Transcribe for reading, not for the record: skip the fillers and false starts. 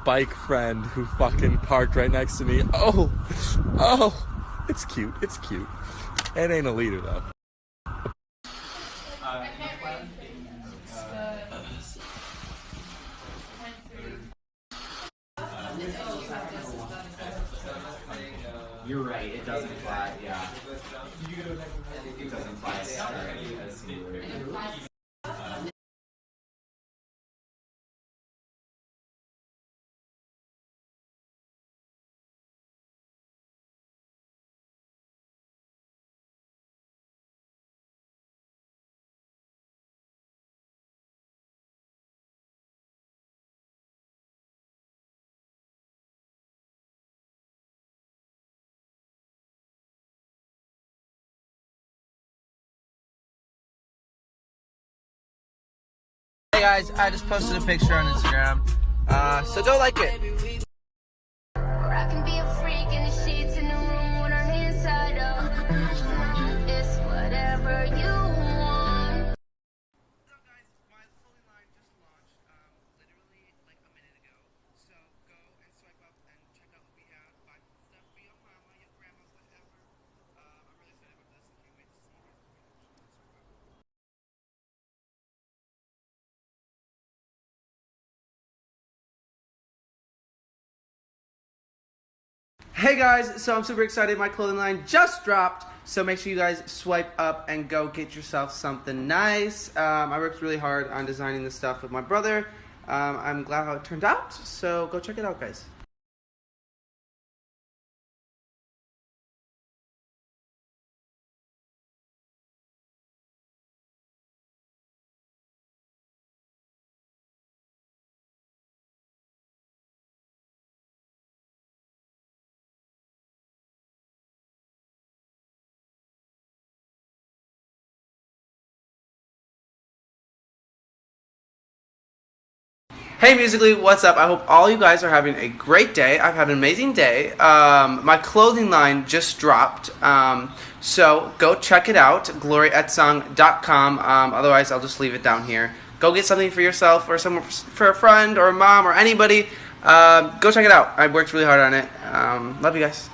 bike friend who fucking parked right next to me. Oh, it's cute. It's cute. It ain't a liter though. You're right, it doesn't fly, yeah. It doesn't fly as you were. Hey guys, I just posted a picture on Instagram, so go like it. I can be a freak in the sheets in the room with her inside out. It's whatever you want. So guys, my clothing line just launched, literally like a minute ago. So go and swipe up and check out what we have. Buy stuff for your mama, your grandma, whatever. I'm really excited about this. I can't wait to see you guys. Hey guys, so I'm super excited. My clothing line just dropped, so make sure you guys swipe up and go get yourself something nice. I worked really hard on designing this stuff with my brother. I'm glad how it turned out, so go check it out, guys. Hey Musically, what's up? I hope all you guys are having a great day. I've had an amazing day. My clothing line just dropped, so go check it out, gloryetsong.com. Otherwise, I'll just leave it down here. Go get something for yourself or someone, for a friend or a mom or anybody. Go check it out. I worked really hard on it. Love you guys.